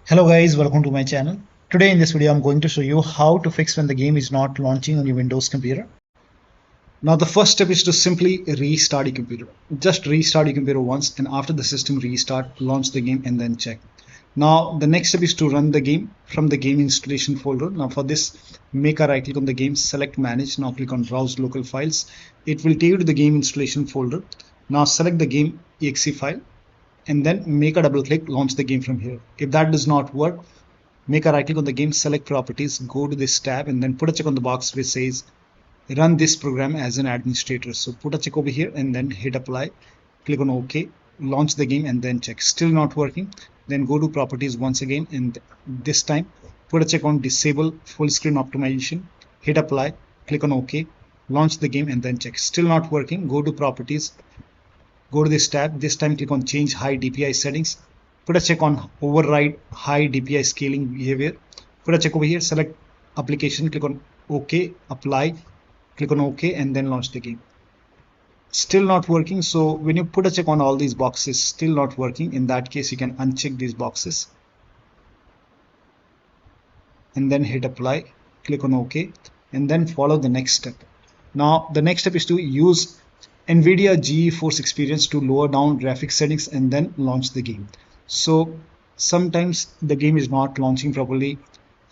Hello guys, welcome to my channel. Today in this video I'm going to show you how to fix when the game is not launching on your Windows computer. Now the first step is to simply restart your computer. Just restart your computer once, and after the system restart, launch the game and then check. Now the next step is to run the game from the game installation folder. Now for this, make a right click on the game, select manage, now click on browse local files. It will take you to the game installation folder. Now select the game exe file and then make a double click, launch the game from here. If that does not work, make a right click on the game, select properties, go to this tab and then put a check on the box which says run this program as an administrator. So put a check over here and then hit apply, click on OK, launch the game and then check. Still not working, then go to properties once again and this time put a check on disable full screen optimization, hit apply, click on OK, launch the game and then check. Still not working, go to properties, go to this tab, this time click on change high DPI settings, put a check on override high DPI scaling behavior, put a check over here, select application, click on OK, apply, click on OK and then launch the game. Still not working, so when you put a check on all these boxes still not working, in that case you can uncheck these boxes and then hit apply, click on OK and then follow the next step. Now the next step is to use Nvidia GeForce Experience to lower down graphics settings and then launch the game. So sometimes the game is not launching properly,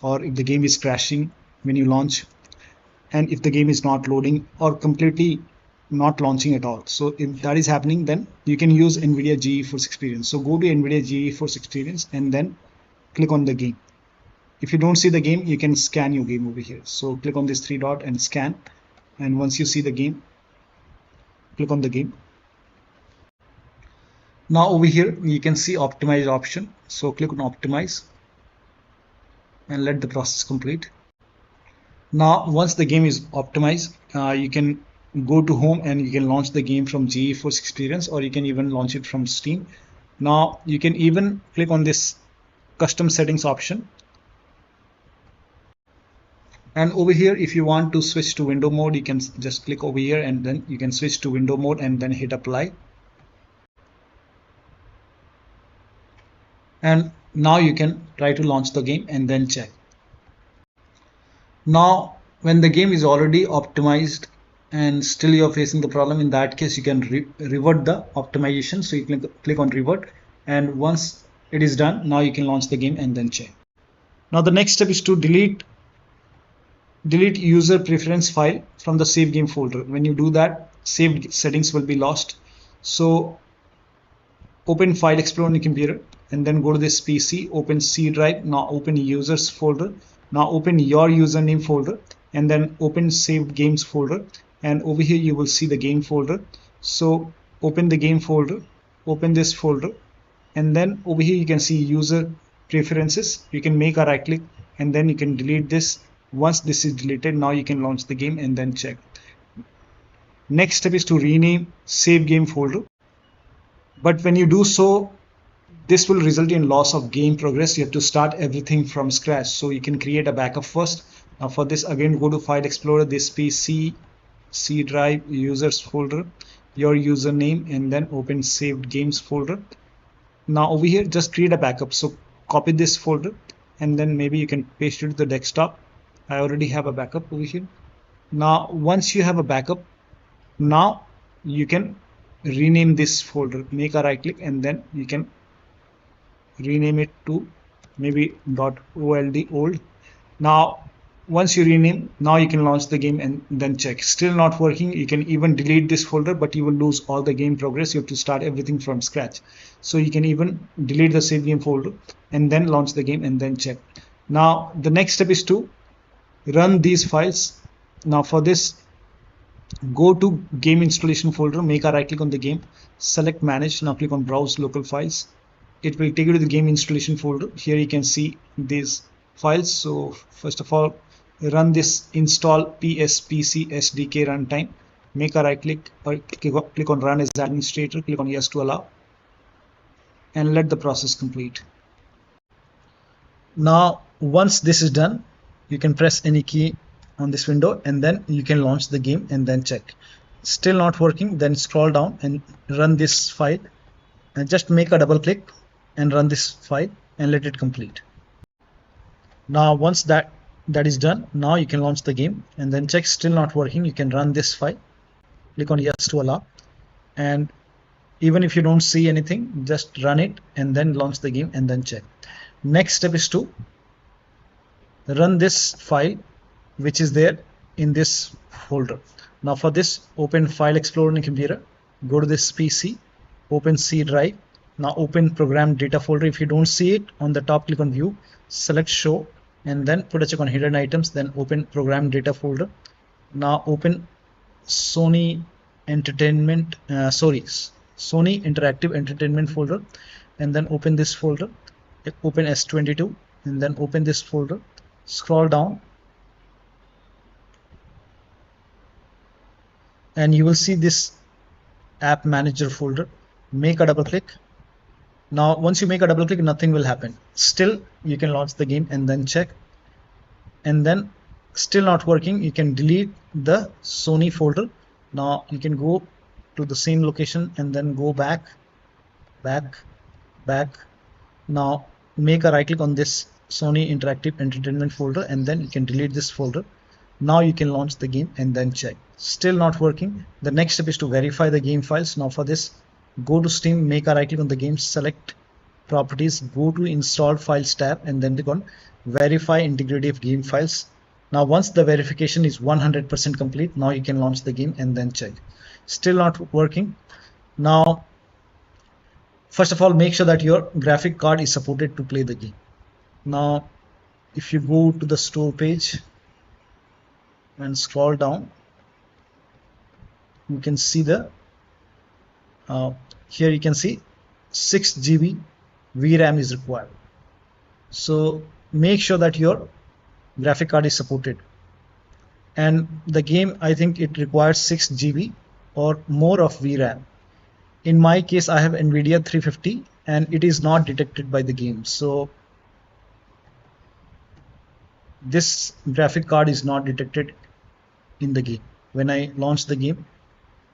or if the game is crashing when you launch, and if the game is not loading or completely not launching at all. So if that is happening, then you can use Nvidia GeForce Experience. So go to Nvidia GeForce Experience and then click on the game. If you don't see the game, you can scan your game over here. So click on this three dot and scan, and once you see the game, click on the game. Now over here you can see optimize option, so click on optimize and let the process complete. Now once the game is optimized, you can go to home and you can launch the game from GeForce Experience, or you can even launch it from Steam. Now you can even click on this custom settings option, and over here if you want to switch to window mode, you can just click over here and then you can switch to window mode and then hit apply. And now you can try to launch the game and then check. Now when the game is already optimized and still you're facing the problem, in that case you can revert the optimization. So you click on revert, and once it is done, now you can launch the game and then check. Now the next step is to delete user preference file from the save game folder. When you do that, saved settings will be lost. So open file explorer on your computer and then go to this PC, open C drive, now open users folder, now open your username folder and then open saved games folder, and over here you will see the game folder. So open the game folder, open this folder, and then over here you can see user preferences. You can make a right click and then you can delete this. Once this is deleted, now you can launch the game and then check. Next step is to rename save game folder, but when you do so, this will result in loss of game progress. You have to start everything from scratch, so you can create a backup first. Now for this, again go to file explorer, this PC, C drive, users folder, your username, and then open saved games folder. Now over here just create a backup, so copy this folder and then maybe you can paste it to the desktop. I already have a backup over here. Now once you have a backup, now you can rename this folder, make a right click and then you can rename it to maybe .old. Now once you rename, now you can launch the game and then check. Still not working, you can even delete this folder, but you will lose all the game progress. You have to start everything from scratch. So you can even delete the save game folder and then launch the game and then check. Now the next step is to run these files. Now for this, go to game installation folder, make a right click on the game, select manage, now click on browse local files. It will take you to the game installation folder. Here you can see these files. So first of all, run this install PsPcSdkRuntime, make a right click or click on run as administrator, click on yes to allow and let the process complete. Now once this is done, you can press any key on this window and then you can launch the game and then check. Still not working, then scroll down and run this file and just make a double click and run this file and let it complete. Now once that is done, now you can launch the game and then check. Still not working. You can run this file, click on yes to allow, and even if you don't see anything, just run it and then launch the game and then check. Next step is to run this file which is there in this folder. Now for this, open File Explorer on your computer, go to this PC, open C drive. Now open ProgramData folder. If you don't see it on the top, click on View, select Show, and then put a check on Hidden Items. Then open ProgramData folder. Now open Sony Interactive Entertainment folder, and then open this folder. Open S22, and then open this folder. Scroll down, and you will see this App Manager folder. Make a double click. Now once you make a double click, nothing will happen. Still you can launch the game and then check, and then still not working. You can delete the Sony folder. Now you can go to the same location and then go back. Now make a right click on this Sony Interactive Entertainment folder, and then you can delete this folder. Now you can launch the game and then check. Still not working. The next step is to verify the game files. Now for this, go to Steam, make a right click on the game, select Properties, go to Installed Files tab, and then click on Verify Integrity of Game Files. Now once the verification is 100% complete, now you can launch the game and then check. Still not working. Now first of all, make sure that your graphic card is supported to play the game. Now if you go to the store page and scroll down, you can see the here you can see 6 GB VRAM is required. So make sure that your graphic card is supported, and the game, I think it requires 6 GB or more of VRAM. In my case, I have Nvidia 350 and it is not detected by the game. So this graphic card is not detected in the game. When I launch the game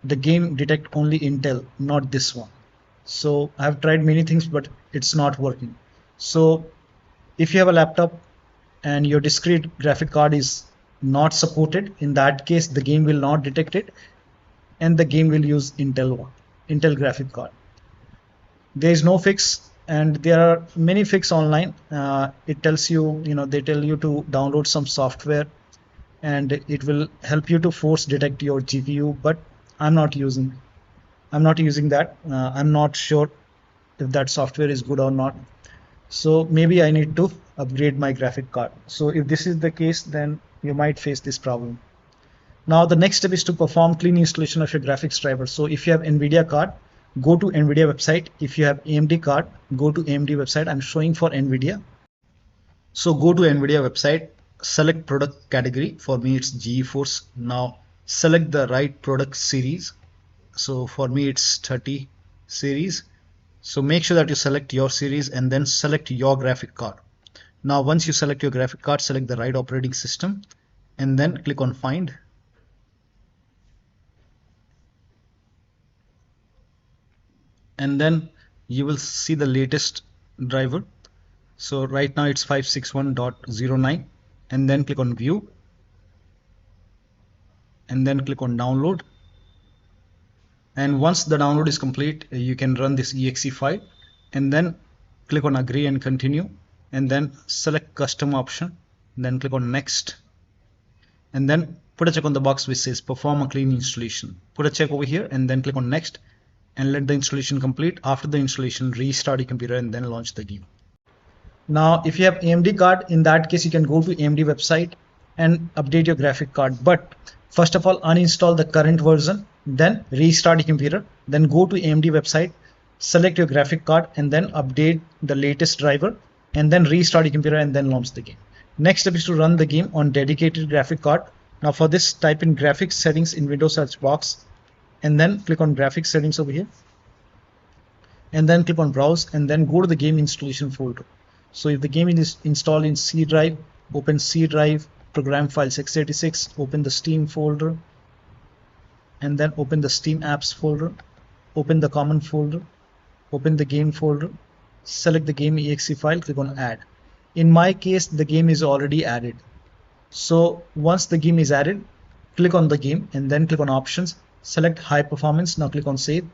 detect only Intel, not this one. So I have tried many things, but it's not working. So if you have a laptop and your discrete graphic card is not supported, in that case the game will not detect it and the game will use Intel graphic card. There is no fix, and there are many fix online. It tells you, they tell you to download some software and it will help you to force detect your GPU, but I'm not using that. I'm not sure if that software is good or not. So maybe I need to upgrade my graphic card. So if this is the case, then you might face this problem. Now the next step is to perform clean installation of your graphics driver. So if you have Nvidia card, go to Nvidia website. If you have AMD card, go to AMD website. I'm showing for Nvidia. So go to Nvidia website, select product category. For me it's GeForce. Now select the right product series. So for me it's 30 series. So make sure that you select your series and then select your graphic card. Now once you select your graphic card, select the right operating system and then click on Find. And then you will see the latest driver. So right now it's 561.09, and then click on View and then click on Download. And once the download is complete, you can run this exe file and then click on Agree and Continue, and then select Custom option, then click on Next, and then put a check on the box which says Perform a clean installation. Put a check over here and then click on Next and let the installation complete. After the installation, restart your computer and then launch the game. Now if you have AMD card, in that case you can go to AMD website and update your graphic card, but first of all uninstall the current version, then restart your computer, then go to AMD website, select your graphic card and then update the latest driver, and then restart your computer and then launch the game. Next step is to run the game on dedicated graphic card. Now for this, type in graphics settings in Windows search box and then click on graphics settings over here and then click on browse and then go to the game installation folder. So if the game is installed in C drive, open C drive, program files x86, open the Steam folder and then open the Steam apps folder, open the common folder, open the game folder, select the game exe file, click on add. In my case, the game is already added. So once the game is added, click on the game and then click on options, select high performance. Now click on save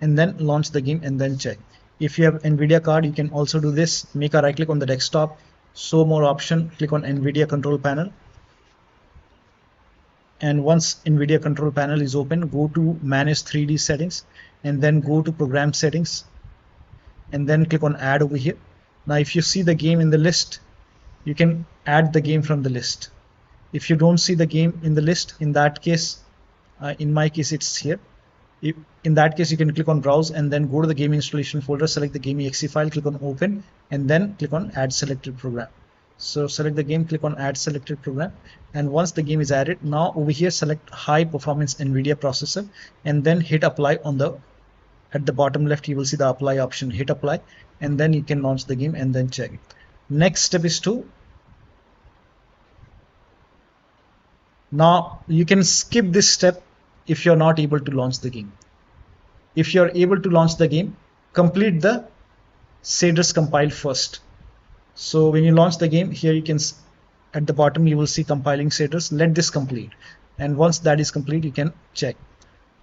and then launch the game and then check. If you have Nvidia card, you can also do this. Make a right click on the desktop, show more option, click on Nvidia control panel. And once Nvidia control panel is open, go to manage 3D settings and then go to program settings and then click on add over here. Now if you see the game in the list, you can add the game from the list. If you don't see the game in the list, in that case, in my case it's here. In that case, you can click on browse and then go to the game installation folder, select the game exe file, click on open and then click on add selected program. So select the game, click on add selected program, and once the game is added, now over here select high performance Nvidia processor and then hit apply on the at the bottom left. You will see the apply option. Hit apply and then you can launch the game and then check. Next step is to now you can skip this step if you're not able to launch the game. If you're able to launch the game, complete the shaders compile first. So when you launch the game, here you can, at the bottom you will see compiling shaders. Let this complete, and once that is complete, you can check.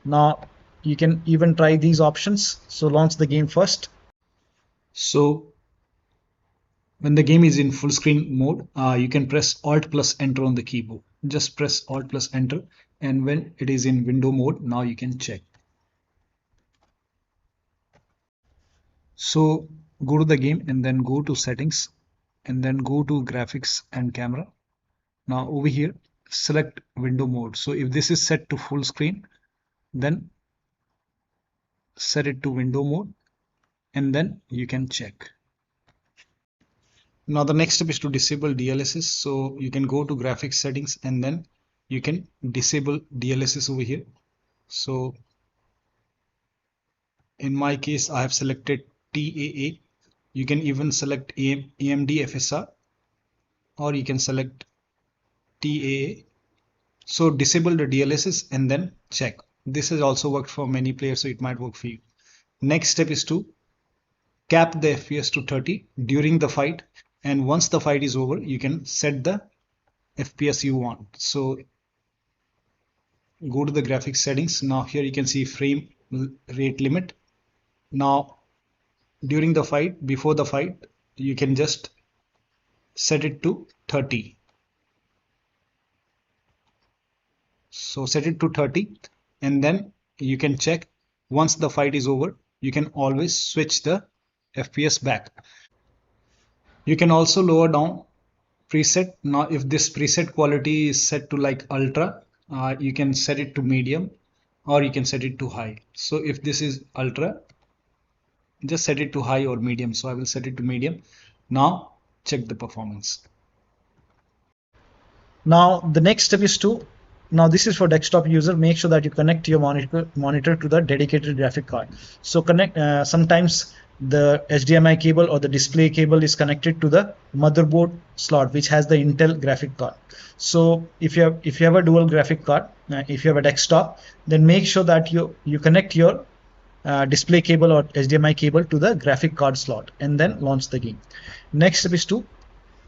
Now you can even try these options. So launch the game first. So when the game is in full screen mode, you can press Alt plus Enter on the keyboard. Just press Alt plus Enter, and when it is in window mode, now you can check. So go to the game and then go to settings and then go to graphics and camera. Now over here select window mode. So if this is set to full screen, then set it to window mode and then you can check. Now the next step is to disable DLSS. So you can go to graphics settings and then you can disable DLSS over here. So in my case, I have selected TAA. You can even select AMD FSR, or you can select TAA. So disable the DLSS and then check. This has also worked for many players, so it might work for you. Next step is to cap the FPS to 30 during the fight, and once the fight is over, you can set the FPS you want. So go to the graphics settings. Now here you can see frame rate limit. Now during the fight, before the fight, you can just set it to 30. So set it to 30 and then you can check. Once the fight is over, you can always switch the FPS back. You can also lower down preset. Now if this preset quality is set to like ultra, you can set it to medium or you can set it to high. So if this is ultra, just set it to high or medium. So I will set it to medium. Now check the performance. Now the next step is to, now this is for desktop user, make sure that you connect your monitor to the dedicated graphic card. So connect, sometimes the HDMI cable or the display cable is connected to the motherboard slot which has the Intel graphic card. So if you have a dual graphic card, if you have a desktop, then make sure that you connect your display cable or HDMI cable to the graphic card slot and then launch the game. Next step is to,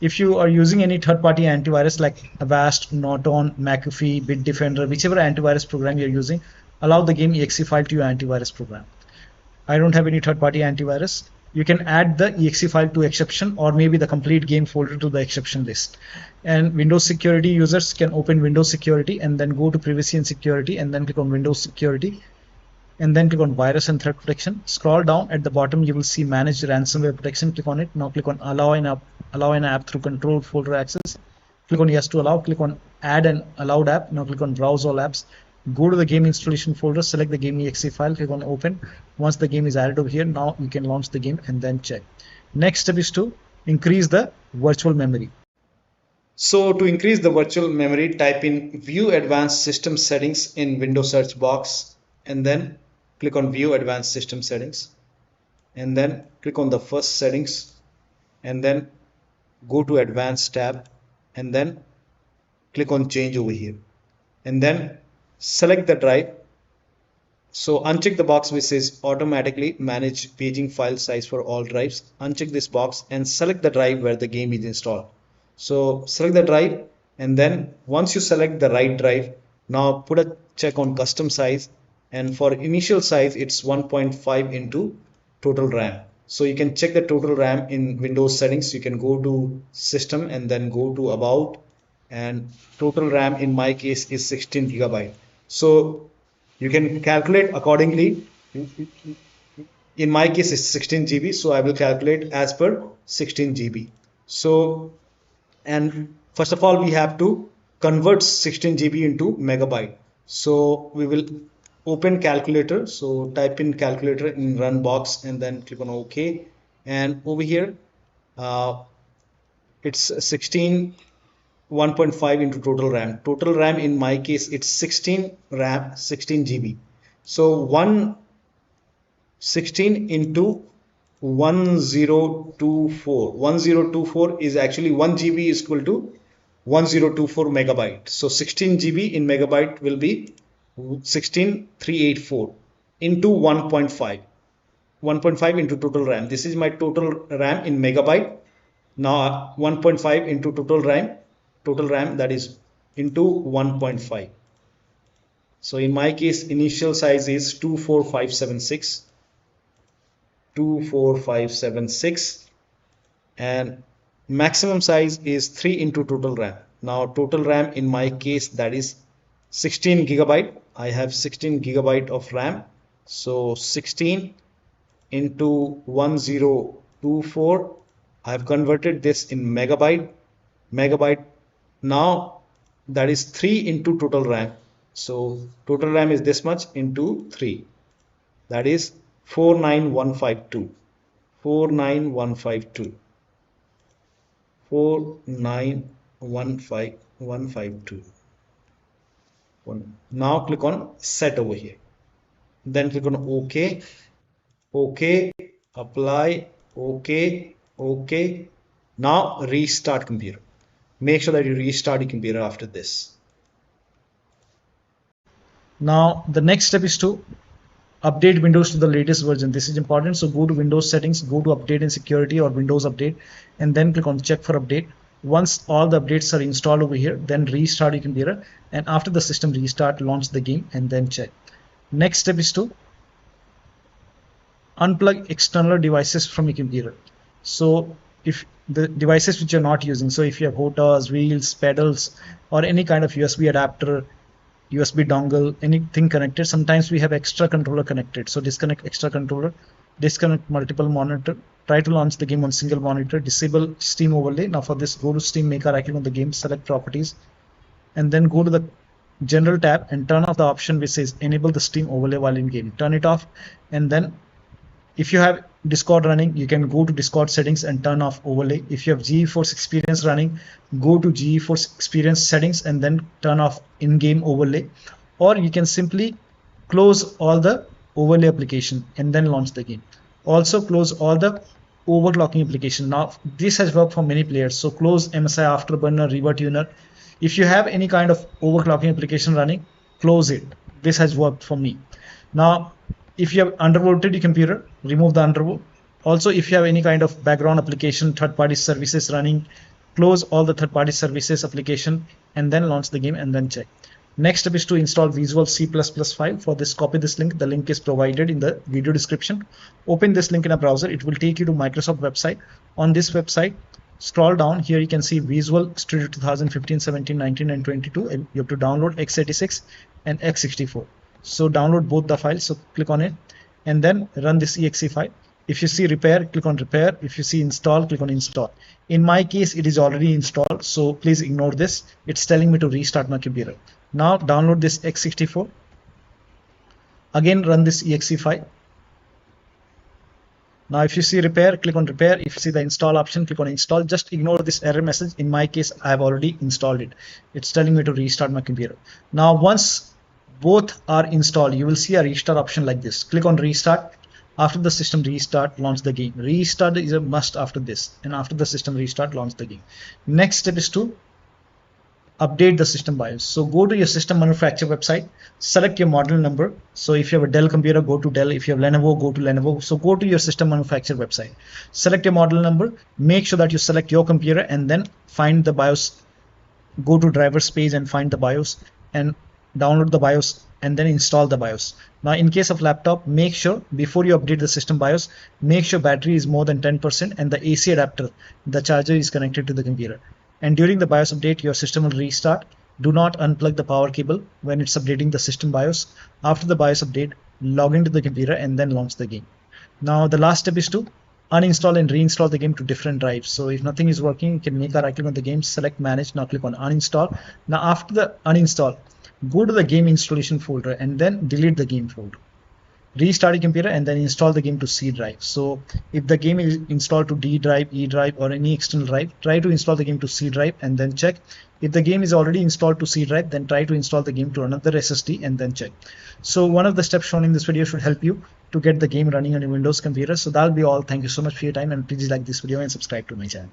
if you are using any third-party antivirus like Avast, Norton, McAfee, Bitdefender, whichever antivirus program you're using, allow the game exe file to your antivirus program. I don't have any third-party antivirus. You can add the exe file to exception or maybe the complete game folder to the exception list. And Windows Security users can open Windows Security and then go to Privacy and Security and then click on Windows Security and then click on Virus and Threat Protection. Scroll down at the bottom, you will see Manage Ransomware Protection. Click on it. Now click on Allow an app through Control Folder Access. Click on Yes to allow. Click on Add an allowed app. Now click on Browse all apps. Go to the game installation folder. Select the game exe file. Click on Open. Once the game is added over here, now you can launch the game and then check. Next step is to increase the virtual memory. So to increase the virtual memory, type in View Advanced System Settings in Windows search box and then click on View Advanced System Settings and then click on the first settings and then go to Advanced tab and then click on Change over here and then select the drive, So uncheck the box which says automatically manage paging file size for all drives. Uncheck this box and select the drive where the game is installed. So select the drive, and then once you select the right drive, now put a check on custom size, and for initial size it's 1.5 into total RAM. So you can check the total RAM in Windows settings. You can go to system and then go to about, and total RAM in my case is 16 gigabyte. So you can calculate accordingly. In my case it's 16 GB, so I will calculate as per 16 GB. So, and first of all we have to convert 16 GB into megabyte. So we will open calculator. So type in calculator in run box and then click on OK, and over here it's 16 1.5 into total RAM. Total RAM in my case it's 16 RAM 16 GB. So 116 into 1024 is actually 1 GB is equal to 1024 megabyte. So 16 GB in megabyte will be 16384 into 1.5 into total RAM. This is my total RAM in megabyte. Now 1.5 into total RAM, that is into 1.5. So in my case initial size is 24576 and maximum size is 3 into total RAM. Now total RAM in my case that is 16 gigabyte. I have 16 gigabyte of RAM. So 16 into 1024, I have converted this in megabyte. Now that is 3 into total RAM. So total RAM is this much into 3, that is 49152. 4915152. Now click on set over here, then click on OK, apply, OK. Now restart computer. Make sure that you restart your computer after this. Now the next step is to update Windows to the latest version. This is important. So go to Windows settings, go to update and security or Windows update, and then click on check for update. Once all the updates are installed over here, then restart your computer, and after the system restart, launch the game and then check. Next step is to unplug external devices from your computer. So if the devices which you're not using, so if you have hotars, wheels, pedals, or any kind of USB adapter, USB dongle, anything connected, sometimes we have extra controller connected. So disconnect extra controller, disconnect multiple monitor, try to launch the game on single monitor, disable Steam overlay. Now for this, go to Steam Maker, right click on the game, select properties, and then go to the general tab and turn off the option which says enable the Steam overlay while in game. Turn it off, and then if you have Discord running, you can go to Discord settings and turn off overlay. If you have GeForce Experience running, go to GeForce Experience settings and then turn off in-game overlay. Or you can simply close all the overlay application and then launch the game. Also close all the overclocking application. Now this has worked for many players. So close MSI Afterburner, RiverTuner. If you have any kind of overclocking application running, close it. This has worked for me. Now if you have undervolted your computer, remove the undervolt. Also, if you have any kind of background application, third-party services running, close all the third-party services application and then launch the game and then check. Next step is to install Visual C++ file. For this, copy this link. The link is provided in the video description. Open this link in a browser. It will take you to Microsoft website. On this website, scroll down. Here you can see Visual Studio 2015, 17, 19, and 22. And you have to download x86 and x64. So download both the files. So click on it and then run this exe file. If you see repair, click on repair. If you see install, click on install. In my case, it is already installed, so please ignore this. It's telling me to restart my computer. Now download this x64. Again, run this exe file. Now if you see repair, click on repair. If you see the install option, click on install. Just ignore this error message. In my case, I have already installed it. It's telling me to restart my computer. Now once both are installed, you will see a restart option like this. Click on restart. After the system restart, launch the game. Restart is a must after this, and after the system restart, launch the game. Next step is to update the system BIOS. So go to your system manufacturer website, select your model number. So if you have a Dell computer, go to Dell. If you have Lenovo, go to Lenovo. So go to your system manufacturer website, select your model number, make sure that you select your computer, and then find the BIOS. Go to drivers page and find the BIOS and download the BIOS and then install the BIOS. Now in case of laptop, make sure before you update the system BIOS, make sure battery is more than 10% and the AC adapter, the charger, is connected to the computer. And during the BIOS update, your system will restart. Do not unplug the power cable when it's updating the system BIOS. After the BIOS update, log into the computer and then launch the game. Now the last step is to uninstall and reinstall the game to different drives. So if nothing is working, you can make a right click on the game, select manage, now click on uninstall. Now after the uninstall, go to the game installation folder and then delete the game folder. Restart your computer and then install the game to C drive. So if the game is installed to D drive, E drive, or any external drive, try to install the game to C drive and then check. If the game is already installed to C drive, then try to install the game to another SSD and then check. So one of the steps shown in this video should help you to get the game running on your Windows computer. So that'll be all. Thank you so much for your time, and please like this video and subscribe to my channel.